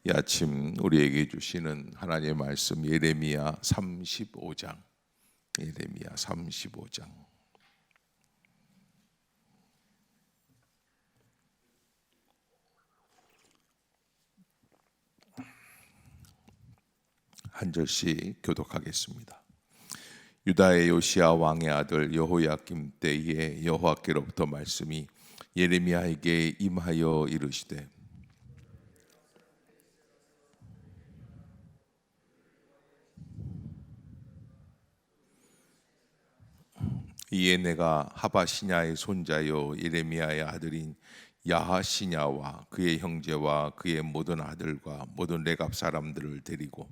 이 아침 우리에게 주시는 하나님의 말씀 예레미야 35장. 예레미야 35장. 한 절씩 교독하겠습니다. 유다의 요시야 왕의 아들 여호야김 때에 여호와께로부터 말씀이 예레미야에게 임하여 이르시되, 이에 내가 하바시냐의 손자요 예레미야의 아들인 야하시냐와 그의 형제와 그의 모든 아들과 모든 레갑 사람들을 데리고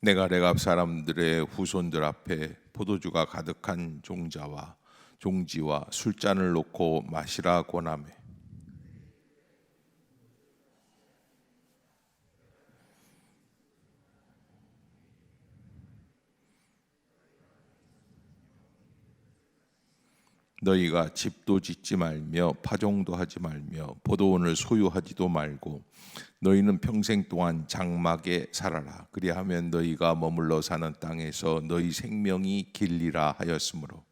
내가 레갑 사람들의 후손들 앞에 포도주가 가득한 종지와 술잔을 놓고 마시라 권하매, 너희가 집도 짓지 말며 파종도 하지 말며 포도원을 소유하지도 말고 너희는 평생 동안 장막에 살아라. 그리하면 너희가 머물러 사는 땅에서 너희 생명이 길리라 하였으므로,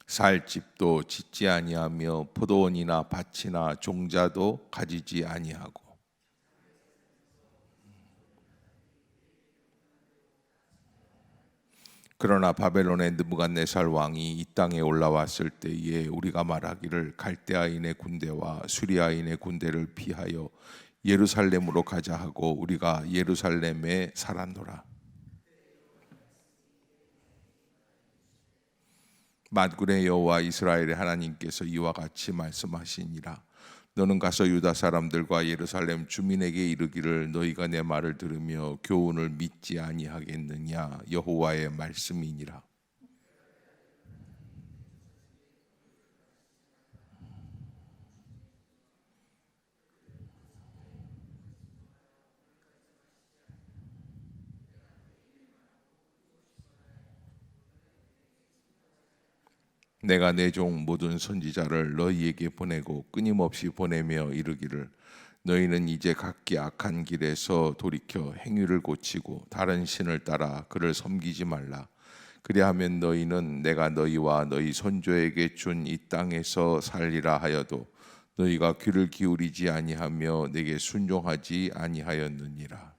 살 집도 짓지 아니하며 포도원이나 밭이나 종자도 가지지 아니하고, 그러나 바벨론의 느부갓네살 왕이 이 땅에 올라왔을 때에 우리가 말하기를 갈대아인의 군대와 수리아인의 군대를 피하여 예루살렘으로 가자 하고 우리가 예루살렘에 살았노라. 만군의 여호와 이스라엘의 하나님께서 이와 같이 말씀하시니라. 너는 가서 유다 사람들과 예루살렘 주민에게 이르기를 너희가 내 말을 들으며 교훈을 믿지 아니하겠느냐. 여호와의 말씀이니라. 내가 내 종 모든 선지자를 너희에게 보내고 끊임없이 보내며 이르기를 너희는 이제 각기 악한 길에서 돌이켜 행위를 고치고 다른 신을 따라 그를 섬기지 말라. 그리하면 너희는 내가 너희와 너희 선조에게 준 이 땅에서 살리라 하여도 너희가 귀를 기울이지 아니하며 내게 순종하지 아니하였느니라.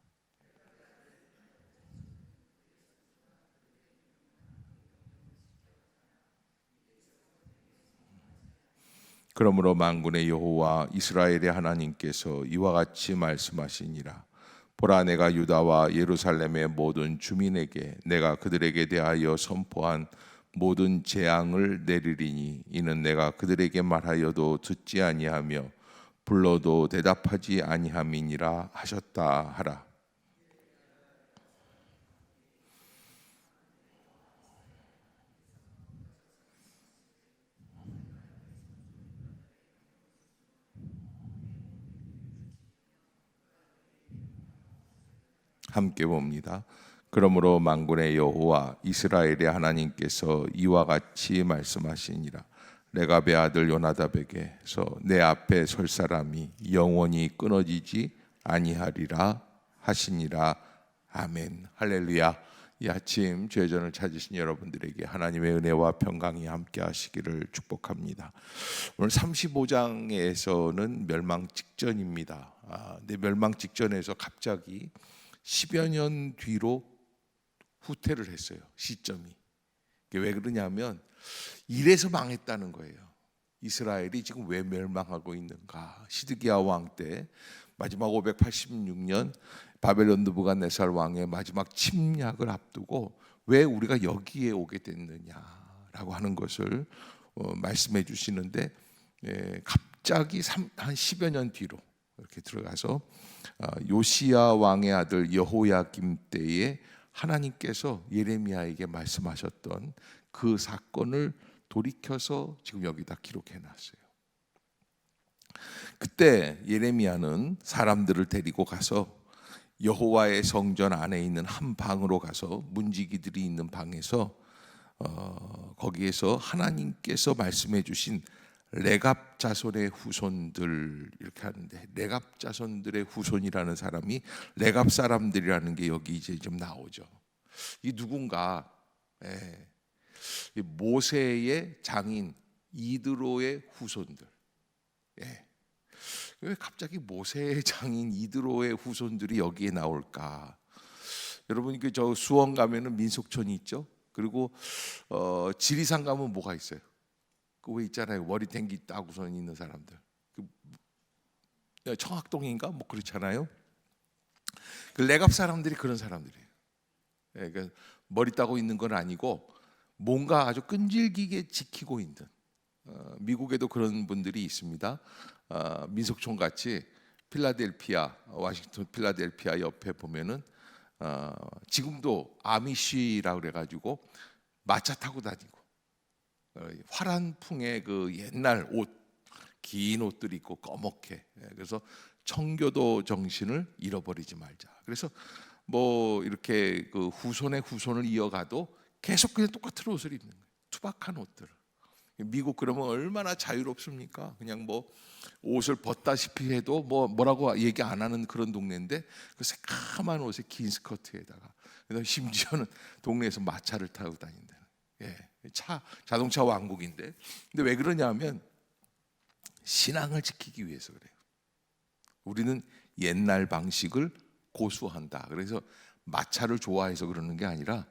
그러므로 만군의 여호와 이스라엘의 하나님께서 이와 같이 말씀하시니라. 보라, 내가 유다와 예루살렘의 모든 주민에게 내가 그들에게 대하여 선포한 모든 재앙을 내리리니 이는 내가 그들에게 말하여도 듣지 아니하며 불러도 대답하지 아니함이니라 하셨다 하라. 함께 봅니다. 그러므로 만군의 여호와 이스라엘의 하나님께서 이와 같이 말씀하시니라. 레갑의 아들 요나답에게서 내 앞에 설 사람이 영원히 끊어지지 아니하리라 하시니라. 아멘. 할렐루야. 이 아침 죄전을 찾으신 여러분들에게 하나님의 은혜와 평강이 함께 하시기를 축복합니다. 오늘 35장에서는 멸망 직전입니다. 근데 멸망 직전에서 갑자기 10여 년 뒤로 후퇴를 했어요. 시점이. 왜 그러냐면 이래서 망했다는 거예요. 이스라엘이 지금 왜 멸망하고 있는가. 시드기야 왕 때 마지막 586년 바벨론 느부갓네살 왕의 마지막 침략을 앞두고 왜 우리가 여기에 오게 됐느냐라고 하는 것을 말씀해 주시는데, 갑자기 한 10여 년 뒤로 이렇게 들어가서 요시야 왕의 아들 여호야김 때에 하나님께서 예레미야에게 말씀하셨던 그 사건을 돌이켜서 지금 여기다 기록해 놨어요. 그때 예레미야는 사람들을 데리고 가서 여호와의 성전 안에 있는 한 방으로 가서 문지기들이 있는 방에서 거기에서 하나님께서 말씀해 주신 레갑 자손의 후손들 이렇게 하는데, 레갑 자손들의 후손이라는 사람이 레갑 사람들이라는 게 여기 이제 좀 나오죠. 이 누군가, 이 모세의 장인 이드로의 후손들. 왜 갑자기 모세의 장인 이드로의 후손들이 여기에 나올까? 여러분 저 수원 가면은 민속촌이 있죠. 그리고 지리산 가면 뭐가 있어요? 그 왜 있잖아요. 머리탱기 따고선 있는 사람들. 청학동인가 뭐 그렇잖아요. 그 레갑 사람들이 그런 사람들이에요. 그러니까 머리 따고 있는 건 아니고 뭔가 아주 끈질기게 지키고 있는. 미국에도 그런 분들이 있습니다. 민속촌 같이 필라델피아, 워싱턴 필라델피아 옆에 보면은 지금도 아미시라고 그래가지고 마차 타고 다니고 화란풍의 그 옛날 옷, 긴 옷들 입고 꺼멓게. 그래서 청교도 정신을 잃어버리지 말자. 그래서 뭐 이렇게 그 후손의 후손을 이어가도 계속 그냥 똑같은 옷을 입는 거예요. 투박한 옷들. 미국 그러면 얼마나 자유롭습니까? 그냥 뭐 옷을 벗다시피 해도 뭐라고 얘기 안 하는 그런 동네인데, 그 새까만 옷에 긴 스커트에다가, 그다음 심지어는 동네에서 마차를 타고 다닌다는. 자동차 왕국인데, 근데 왜 그러냐면 신앙을 지키기 위해서 그래요. 우리는 옛날 방식을 고수한다. 그래서 마차를 좋아해서 그러는 게 아니라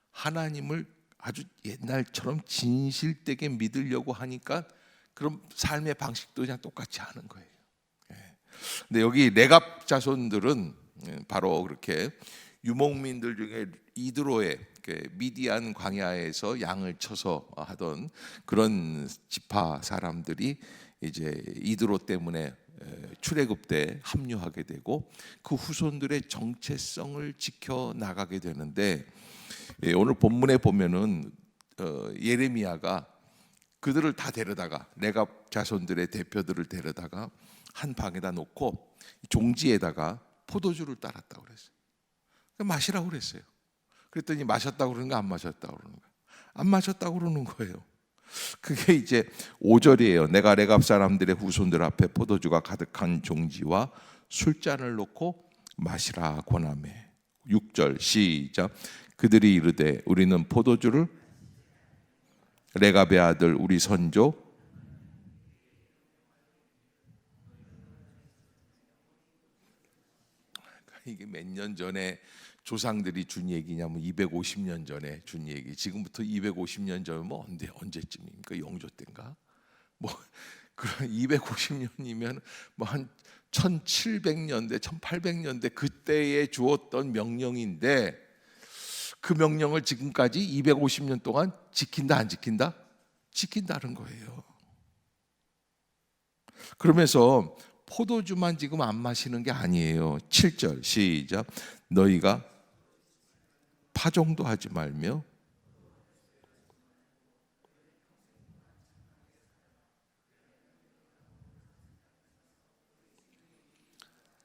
하나님을 아주 옛날처럼 진실되게 믿으려고 하니까 그럼 삶의 방식도 그냥 똑같이 하는 거예요. 근데 여기 레갑 자손들은 바로 그렇게 유목민들 중에 이드로의 미디안 광야에서 양을 쳐서 하던 그런 지파 사람들이 이제 이드로 때문에 출애굽 때 합류하게 되고 그 후손들의 정체성을 지켜 나가게 되는데, 오늘 본문에 보면은 예레미야가 그들을 다 데려다가 레갑 자손들의 대표들을 데려다가 한 방에다 놓고 종지에다가 포도주를 따랐다고 그랬어요. 마시라고 그랬어요. 그랬더니 마셨다고 그러는 거 안 마셨다고 그러는 거예요. 안 마셨다고 그러는 거예요. 그게 이제 5절이에요. 내가 레갑 사람들의 후손들 앞에 포도주가 가득한 종지와 술잔을 놓고 마시라 권하매. 6절 시작. 그들이 이르되 우리는 포도주를 레갑의 아들 우리 선조 이게 몇 년 전에 조상들이 준 얘기냐면 250년 전에 준 얘기. 지금부터 250년 전이면 언제쯤입니까? 영조 때인가? 뭐 그런 250년이면 뭐 한 1700년대, 1800년대 그때에 주었던 명령인데, 그 명령을 지금까지 250년 동안 지킨다 안 지킨다? 지킨다는 거예요. 그러면서 포도주만 지금 안 마시는 게 아니에요. 7절 시작. 너희가 파종도 하지 말며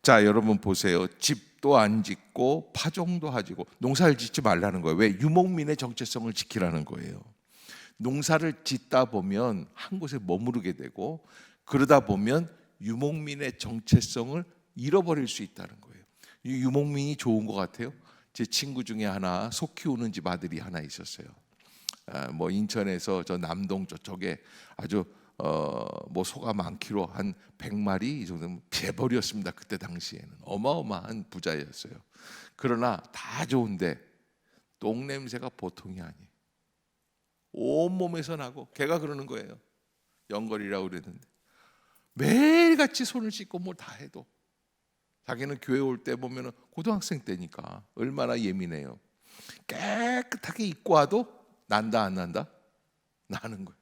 자, 여러분 보세요. 집도 안 짓고 파종도 하지고 농사를 짓지 말라는 거예요. 왜? 유목민의 정체성을 지키라는 거예요. 농사를 짓다 보면 한 곳에 머무르게 되고 그러다 보면 유목민의 정체성을 잃어버릴 수 있다는 거예요. 유목민이 좋은 것 같아요. 제 친구 중에 하나 소 키우는 집 아들이 하나 있었어요. 뭐 인천에서 저 남동 저쪽에 아주 뭐 소가 많기로 한 100마리 이 정도면 재벌이었습니다. 그때 당시에는 어마어마한 부자였어요. 그러나 다 좋은데 똥 냄새가 보통이 아니에요. 온몸에서 나고, 걔가 그러는 거예요. 영걸이라고 그랬는데 매일같이 손을 씻고 뭐 다 해도 자기는 교회 올 때 보면은 고등학생 때니까 얼마나 예민해요. 깨끗하게 입고 와도 난다 안 난다? 나는 거예요.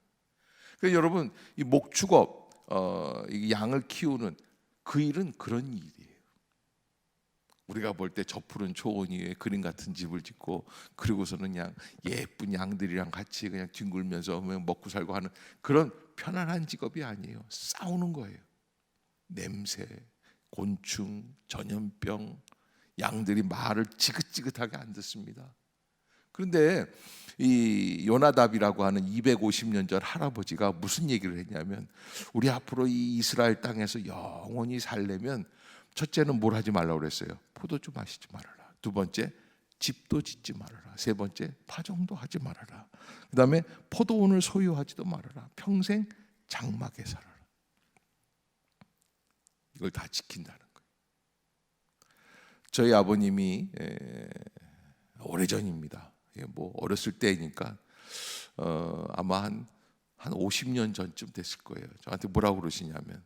그러니까 여러분 이 목축업 이 양을 키우는 그 일은 그런 일이에요. 우리가 볼 때 저 푸른 초원 위에 그림 같은 집을 짓고, 그리고서는 그냥 예쁜 양들이랑 같이 그냥 뒹굴면서 먹고 살고 하는 그런 편안한 직업이 아니에요. 싸우는 거예요. 냄새, 곤충, 전염병, 양들이 말을 지긋지긋하게 안 듣습니다. 그런데 이 요나답이라고 하는 250년 전 할아버지가 무슨 얘기를 했냐면, 우리 앞으로 이 이스라엘 땅에서 영원히 살려면 첫째는 뭘 하지 말라고 그랬어요? 포도주 마시지 말아라. 두 번째, 집도 짓지 말아라. 세 번째, 파종도 하지 말아라. 그 다음에 포도원을 소유하지도 말아라. 평생 장막에 살아라. 이걸 다 지킨다는 거예요. 저희 아버님이 오래전입니다. 뭐 어렸을 때니까 아마 한 50년 전쯤 됐을 거예요. 저한테 뭐라고 그러시냐면,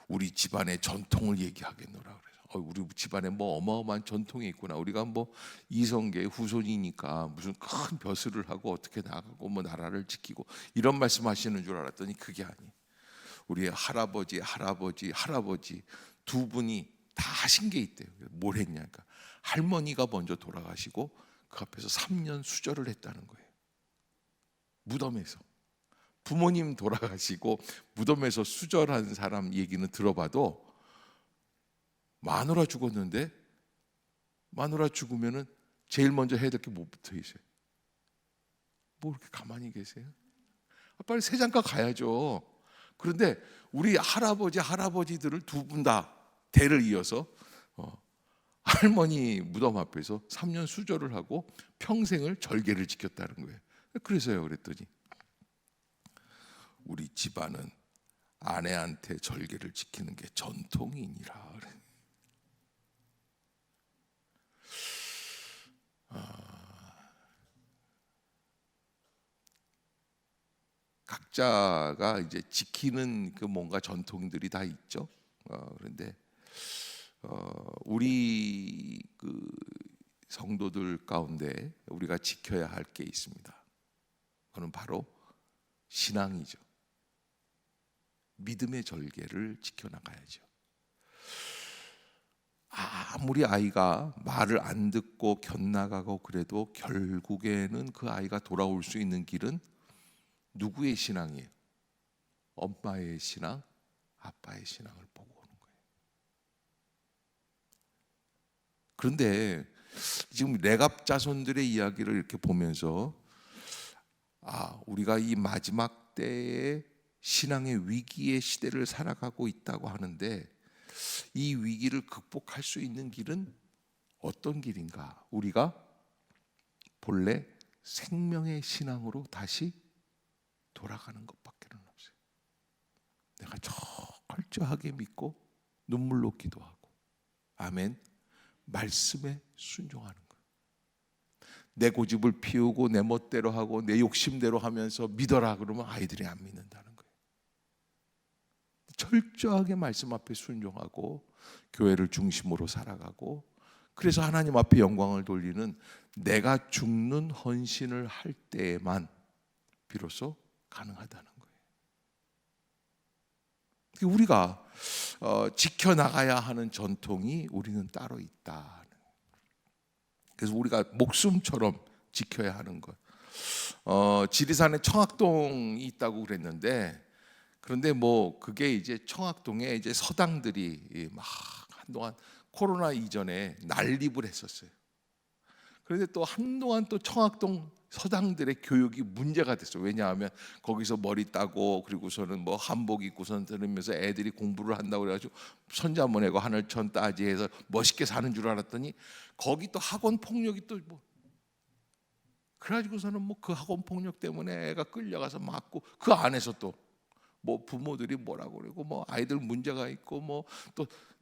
우리 집안의 전통을 얘기하겠노라 그래서, 우리 집안에 뭐 어마어마한 전통이 있구나. 우리가 뭐 이성계 후손이니까 무슨 큰 벼슬을 하고 어떻게 나가고 뭐 나라를 지키고 이런 말씀하시는 줄 알았더니 그게 아니. 우리 할아버지 두 분이 다 하신 게 있대요. 뭘 했냐니까, 할머니가 먼저 돌아가시고 그 앞에서 3년 수절을 했다는 거예요. 무덤에서. 부모님 돌아가시고 무덤에서 수절한 사람 얘기는 들어봐도, 마누라 죽었는데 마누라 죽으면은 제일 먼저 해야 될 게 뭐 붙어 있어요? 뭐 이렇게 가만히 계세요? 빨리 세장가 가야죠. 그런데 우리 할아버지들을 두 분 다 대를 이어서 할머니 무덤 앞에서 3년 수절을 하고 평생을 절개를 지켰다는 거예요. 그래서요, 그랬더니 우리 집안은 아내한테 절개를 지키는 게 전통이니라. 각자가 이제 지키는 그 뭔가 전통들이 다 있죠. 그런데 우리 그 성도들 가운데 우리가 지켜야 할 게 있습니다. 그건 바로 신앙이죠. 믿음의 절개를 지켜나가야죠. 아무리 아이가 말을 안 듣고 견나가고 그래도 결국에는 그 아이가 돌아올 수 있는 길은 누구의 신앙이에요? 엄마의 신앙, 아빠의 신앙을 보고 오는 거예요. 그런데 지금 레갑 자손들의 이야기를 이렇게 보면서, 우리가 이 마지막 때에 신앙의 위기의 시대를 살아가고 있다고 하는데, 이 위기를 극복할 수 있는 길은 어떤 길인가? 우리가 본래 생명의 신앙으로 다시 돌아가는 것밖에는 없어요. 내가 철저하게 믿고 눈물로 기도하고, 아멘, 말씀에 순종하는 거예요. 내 고집을 피우고 내 멋대로 하고 내 욕심대로 하면서 믿어라 그러면 아이들이 안 믿는다는 거예요. 철저하게 말씀 앞에 순종하고 교회를 중심으로 살아가고, 그래서 하나님 앞에 영광을 돌리는 내가 죽는 헌신을 할 때에만 비로소 가능하다는 거예요. 우리가 지켜나가야 하는 전통이 우리는 따로 있다. 그래서 우리가 목숨처럼 지켜야 하는 것. 지리산에 청학동이 있다고 그랬는데, 그런데 뭐 그게 이제 청학동에 이제 서당들이 막 한동안 코로나 이전에 난립을 했었어요. 그런데 또 한동안 또 청학동 서당들의 교육이 문제가 됐어요. 왜냐하면 거기서 머리 따고 그리고서는 뭐 한복 입고선 들으면서 애들이 공부를 한다고 그래가지고 선자 보내고 하늘천 따지해서 멋있게 사는 줄 알았더니 거기 또 학원 폭력이 또 뭐 그래가지고서는 뭐 그 학원 폭력 때문에 애가 끌려가서 맞고, 그 안에서 또 뭐 부모들이 뭐라고 그러고 뭐 아이들 문제가 있고 뭐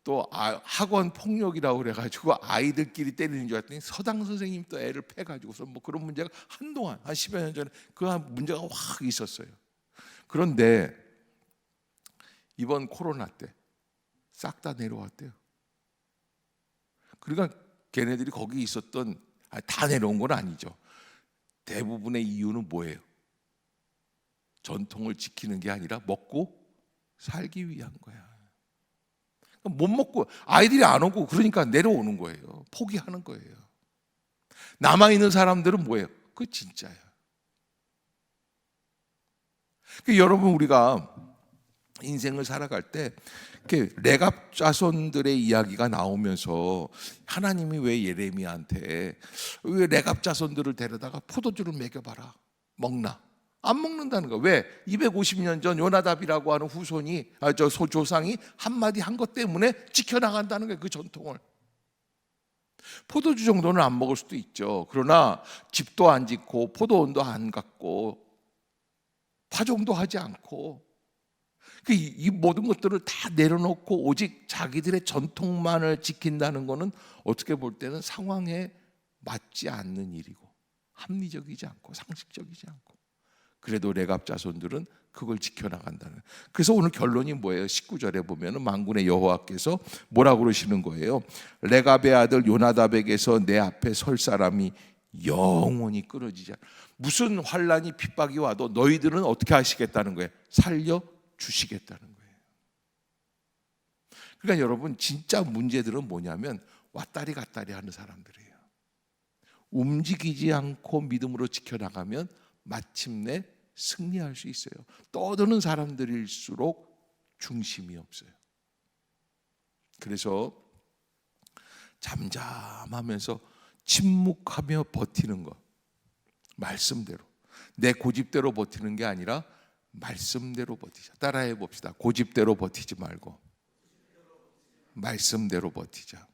또 학원 폭력이라고 그래가지고 아이들끼리 때리는 줄 알았더니 서당 선생님 또 애를 패가지고서 뭐 그런 문제가 한동안 한 10여 년 전에 그 문제가 확 있었어요. 그런데 이번 코로나 때 싹 다 내려왔대요. 그러니까 걔네들이 거기 있었던, 다 내려온 건 아니죠. 대부분의 이유는 뭐예요? 전통을 지키는 게 아니라 먹고 살기 위한 거야. 못 먹고 아이들이 안 오고 그러니까 내려오는 거예요. 포기하는 거예요. 남아있는 사람들은 뭐예요? 그 진짜야. 여러분, 우리가 인생을 살아갈 때 이렇게 레갑 자손들의 이야기가 나오면서 하나님이 왜 예레미야한테 왜 레갑 자손들을 데려다가 포도주를 먹여봐라, 먹나? 안 먹는다는 거야. 왜? 250년 전 요나답이라고 하는 후손이 조상이 한마디 한 것 때문에 지켜나간다는 거예요. 그 전통을. 포도주 정도는 안 먹을 수도 있죠. 그러나 집도 안 짓고 포도원도 안 갖고 파종도 하지 않고 이 모든 것들을 다 내려놓고 오직 자기들의 전통만을 지킨다는 것은 어떻게 볼 때는 상황에 맞지 않는 일이고 합리적이지 않고 상식적이지 않고, 그래도 레갑 자손들은 그걸 지켜나간다는. 그래서 오늘 결론이 뭐예요? 19절에 보면 만군의 여호와께서 뭐라고 그러시는 거예요? 레갑의 아들 요나답에게서 내 앞에 설 사람이 영원히 끊어지지 않아. 무슨 환란이 핍박이 와도 너희들은 어떻게 하시겠다는 거예요? 살려 주시겠다는 거예요. 그러니까 여러분, 진짜 문제들은 뭐냐면 왔다리 갔다리 하는 사람들이에요. 움직이지 않고 믿음으로 지켜나가면 마침내 승리할 수 있어요. 떠드는 사람들일수록 중심이 없어요. 그래서 잠잠하면서 침묵하며 버티는 것, 말씀대로, 내 고집대로 버티는 게 아니라 말씀대로 버티자. 따라해 봅시다. 고집대로 버티지 말고 말씀대로 버티자.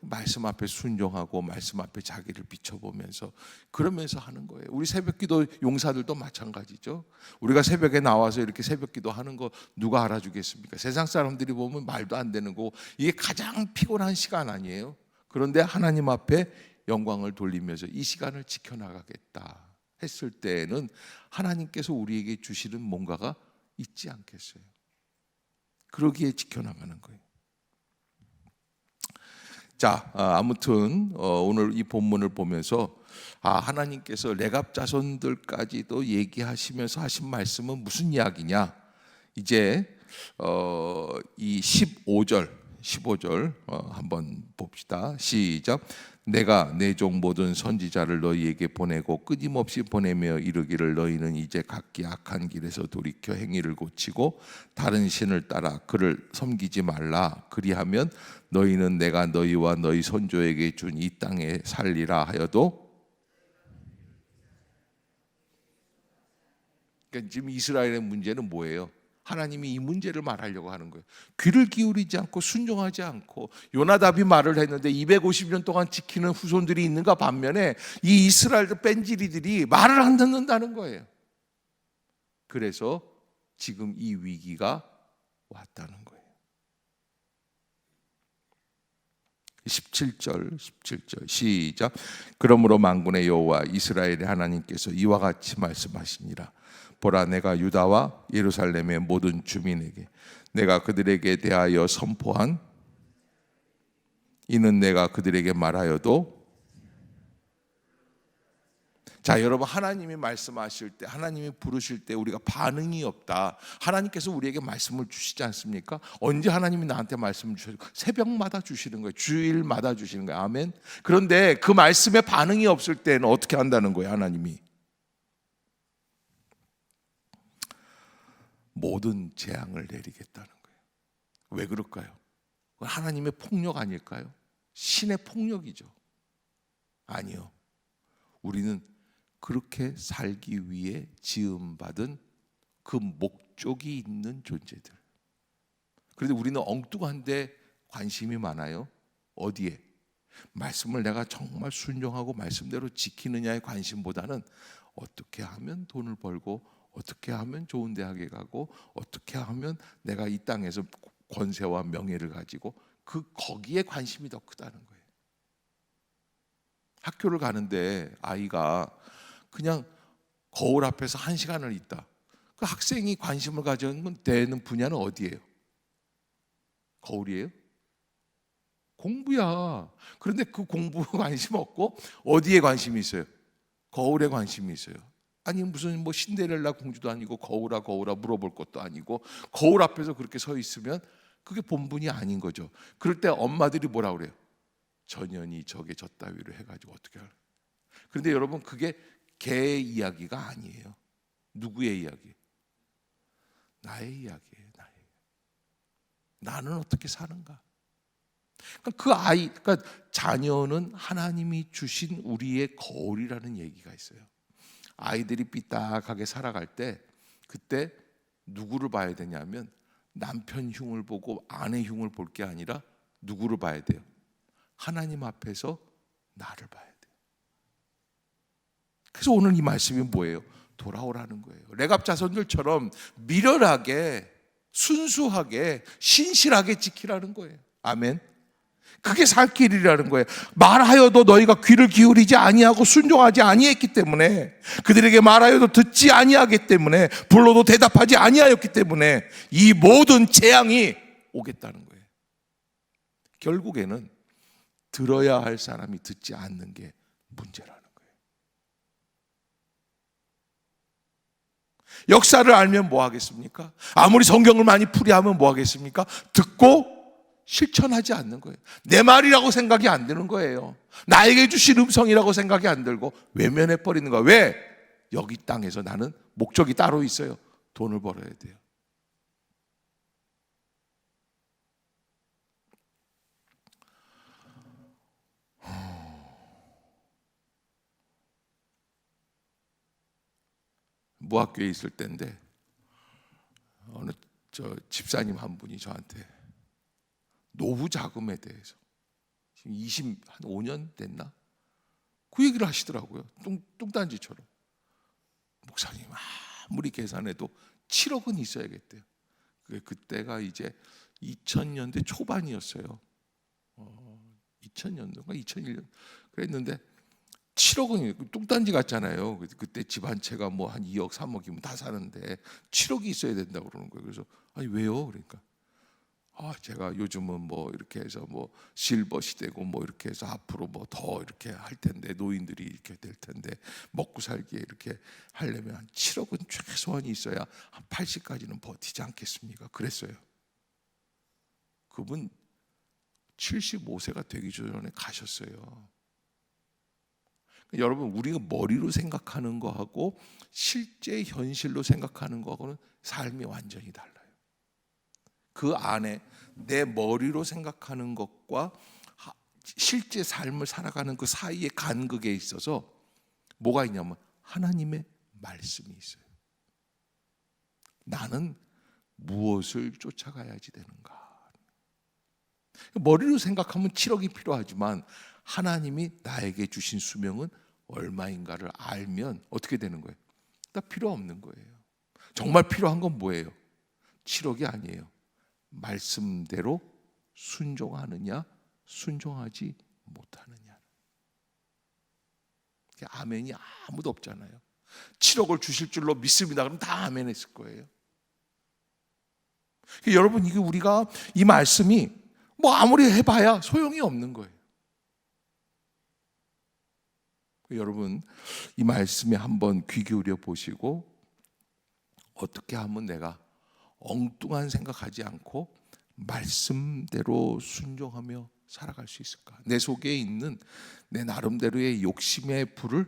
말씀 앞에 순종하고 말씀 앞에 자기를 비춰보면서 그러면서 하는 거예요. 우리 새벽기도 용사들도 마찬가지죠. 우리가 새벽에 나와서 이렇게 새벽기도 하는 거 누가 알아주겠습니까? 세상 사람들이 보면 말도 안 되는 거, 이게 가장 피곤한 시간 아니에요? 그런데 하나님 앞에 영광을 돌리면서 이 시간을 지켜나가겠다 했을 때에는 하나님께서 우리에게 주시는 뭔가가 있지 않겠어요? 그러기에 지켜나가는 거예요. 자, 아무튼 오늘 이 본문을 보면서 하나님께서 레갑 자손들까지도 얘기하시면서 하신 말씀은 무슨 이야기냐? 이제 이 15절 한번 봅시다. 시작. 내가 내 종 모든 선지자를 너희에게 보내고 끊임없이 보내며 이르기를 너희는 이제 각기 악한 길에서 돌이켜 행위를 고치고 다른 신을 따라 그를 섬기지 말라. 그리하면 너희는 내가 너희와 너희 손조에게 준 이 땅에 살리라 하여도. 그러니까 지금 이스라엘의 문제는 뭐예요? 하나님이 이 문제를 말하려고 하는 거예요. 귀를 기울이지 않고 순종하지 않고 요나답이 말을 했는데 250년 동안 지키는 후손들이 있는가 반면에 이 이스라엘의 뺀질이들이 말을 안 듣는다는 거예요. 그래서 지금 이 위기가 왔다는 거예요. 17절 시작. 그러므로 만군의 여호와 이스라엘의 하나님께서 이와 같이 말씀하시니라. 보라, 내가 유다와 예루살렘의 모든 주민에게 내가 그들에게 대하여 선포한 이는 내가 그들에게 말하여도. 자, 여러분, 하나님이 말씀하실 때, 하나님이 부르실 때 우리가 반응이 없다. 하나님께서 우리에게 말씀을 주시지 않습니까? 언제 하나님이 나한테 말씀을 주셔요? 새벽마다 주시는 거예요. 주일마다 주시는 거예요. 아멘. 그런데 그 말씀에 반응이 없을 때는 어떻게 한다는 거예요? 하나님이 모든 재앙을 내리겠다는 거예요. 왜 그럴까요? 하나님의 폭력 아닐까요? 신의 폭력이죠. 아니요. 우리는 그렇게 살기 위해 지음받은 그 목적이 있는 존재들. 그런데 우리는 엉뚱한데 관심이 많아요. 어디에? 말씀을 내가 정말 순종하고 말씀대로 지키느냐에 관심보다는 어떻게 하면 돈을 벌고 어떻게 하면 좋은 대학에 가고 어떻게 하면 내가 이 땅에서 권세와 명예를 가지고 거기에 관심이 더 크다는 거예요. 학교를 가는데 아이가 그냥 거울 앞에서 1시간을 있다. 그 학생이 관심을 가지는 되는 분야는 어디예요? 거울이에요? 공부야. 그런데 그 공부에 관심 없고 어디에 관심이 있어요? 거울에 관심이 있어요. 아니 무슨 신데렐라 공주도 아니고 거울아 물어볼 것도 아니고 거울 앞에서 그렇게 서 있으면 그게 본분이 아닌 거죠. 그럴 때 엄마들이 뭐라 그래요? 전연이 저게 저 따위로 해가지고 어떻게 할까? 그런데 여러분, 그게 개의 이야기가 아니에요. 누구의 이야기? 나의 이야기예요. 나는 어떻게 사는가? 그러니까 자녀는 하나님이 주신 우리의 거울이라는 얘기가 있어요. 아이들이 삐딱하게 살아갈 때 그때 누구를 봐야 되냐면 남편 흉을 보고 아내 흉을 볼 게 아니라 누구를 봐야 돼요? 하나님 앞에서 나를 봐야 돼요. 그래서 오늘 이 말씀이 뭐예요? 돌아오라는 거예요. 레갑 자손들처럼 미련하게, 순수하게, 신실하게 지키라는 거예요. 아멘. 그게 살 길이라는 거예요. 말하여도 너희가 귀를 기울이지 아니하고 순종하지 아니했기 때문에, 그들에게 말하여도 듣지 아니하기 때문에, 불러도 대답하지 아니하였기 때문에 이 모든 재앙이 오겠다는 거예요. 결국에는 들어야 할 사람이 듣지 않는 게 문제라는 거예요. 역사를 알면 뭐 하겠습니까? 아무리 성경을 많이 풀이하면 뭐 하겠습니까? 듣고 실천하지 않는 거예요. 내 말이라고 생각이 안 드는 거예요. 나에게 주신 음성이라고 생각이 안 들고 외면해 버리는 거예요. 왜? 여기 땅에서 나는 목적이 따로 있어요. 돈을 벌어야 돼요. 무학교에 있을 때인데 어느 집사님 한 분이 저한테 노후 자금에 대해서 지금 한 5년 됐나? 그 얘기를 하시더라고요. 뚱딴지처럼. 목사님, 아무리 계산해도 7억은 있어야겠대요. 그때가 이제 2000년대 초반이었어요. 2000년도인가 2001년 그랬는데 7억은 뚱딴지 같잖아요. 그때 집 한 채가 뭐 한 2억 3억이면 다 사는데 7억이 있어야 된다고 그러는 거예요. 그래서 아니 왜요? 그러니까 제가 요즘은 뭐 이렇게 해서 뭐 실버 시대고 뭐 이렇게 해서 앞으로 뭐 더 이렇게 할 텐데 노인들이 이렇게 될 텐데 먹고 살기에 이렇게 하려면 한 7억은 최소한 있어야 한 80까지는 버티지 않겠습니까? 그랬어요. 그분 75세가 되기 전에 가셨어요. 여러분, 우리가 머리로 생각하는 거하고 실제 현실로 생각하는 거하고는 삶이 완전히 달라요. 그 안에 내 머리로 생각하는 것과 실제 삶을 살아가는 그 사이의 간극에 있어서 뭐가 있냐면 하나님의 말씀이 있어요. 나는 무엇을 쫓아가야지 되는가? 머리로 생각하면 7억이 필요하지만 하나님이 나에게 주신 수명은 얼마인가를 알면 어떻게 되는 거예요? 나 필요 없는 거예요. 정말 필요한 건 뭐예요? 7억이 아니에요. 말씀대로 순종하느냐, 순종하지 못하느냐. 아멘이 아무도 없잖아요. 7억을 주실 줄로 믿습니다. 그럼 다 아멘 했을 거예요. 여러분, 이게 우리가 이 말씀이 뭐 아무리 해봐야 소용이 없는 거예요. 여러분, 이 말씀에 한번 귀 기울여 보시고 어떻게 하면 내가 엉뚱한 생각하지 않고 말씀대로 순종하며 살아갈 수 있을까? 내 속에 있는 내 나름대로의 욕심의 불을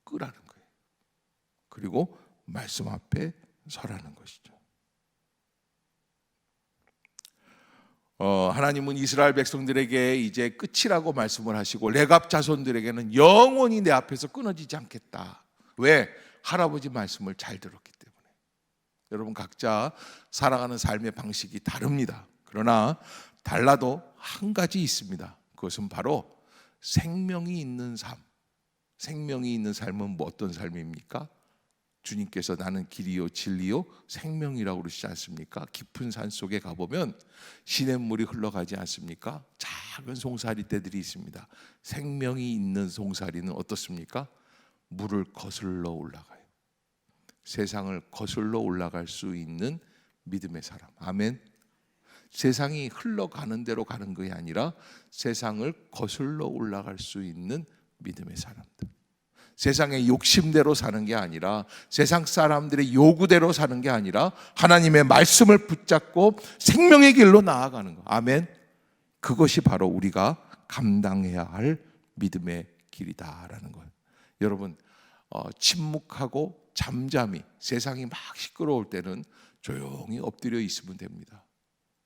끄라는 거예요. 그리고 말씀 앞에 서라는 것이죠. 하나님은 이스라엘 백성들에게 이제 끝이라고 말씀을 하시고 레갑 자손들에게는 영원히 내 앞에서 끊어지지 않겠다. 왜? 할아버지 말씀을 잘 들었기 때문에. 여러분, 각자 살아가는 삶의 방식이 다릅니다. 그러나 달라도 한 가지 있습니다. 그것은 바로 생명이 있는 삶. 생명이 있는 삶은 뭐 어떤 삶입니까? 주님께서 나는 길이요 진리요 생명이라고 그러시지 않습니까? 깊은 산 속에 가보면 시냇물이 흘러가지 않습니까? 작은 송사리떼들이 있습니다. 생명이 있는 송사리는 어떻습니까? 물을 거슬러 올라가요. 세상을 거슬러 올라갈 수 있는 믿음의 사람. 아멘. 세상이 흘러가는 대로 가는 것이 아니라 세상을 거슬러 올라갈 수 있는 믿음의 사람들. 세상의 욕심대로 사는 게 아니라, 세상 사람들의 요구대로 사는 게 아니라 하나님의 말씀을 붙잡고 생명의 길로 나아가는 거. 아멘. 그것이 바로 우리가 감당해야 할 믿음의 길이다라는 거예요. 여러분, 침묵하고 잠잠히, 세상이 막 시끄러울 때는 조용히 엎드려 있으면 됩니다.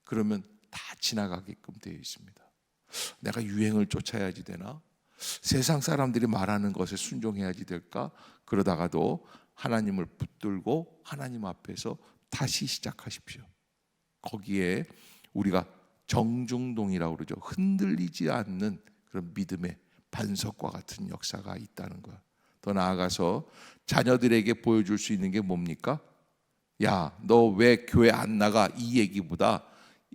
그러면 다 지나가게끔 되어 있습니다. 내가 유행을 쫓아야지 되나? 세상 사람들이 말하는 것에 순종해야지 될까? 그러다가도 하나님을 붙들고 하나님 앞에서 다시 시작하십시오. 거기에 우리가 정중동이라고 그러죠. 흔들리지 않는 그런 믿음의 반석과 같은 역사가 있다는 것. 더 나아가서 자녀들에게 보여줄 수 있는 게 뭡니까? 야, 너 왜 교회 안 나가? 이 얘기보다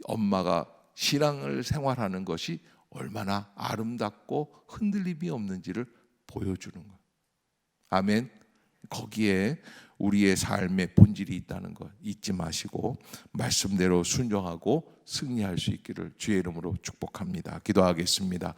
엄마가 신앙을 생활하는 것이 얼마나 아름답고 흔들림이 없는지를 보여주는 거예요. 아멘. 거기에 우리의 삶의 본질이 있다는 것 잊지 마시고 말씀대로 순종하고 승리할 수 있기를 주의 이름으로 축복합니다. 기도하겠습니다.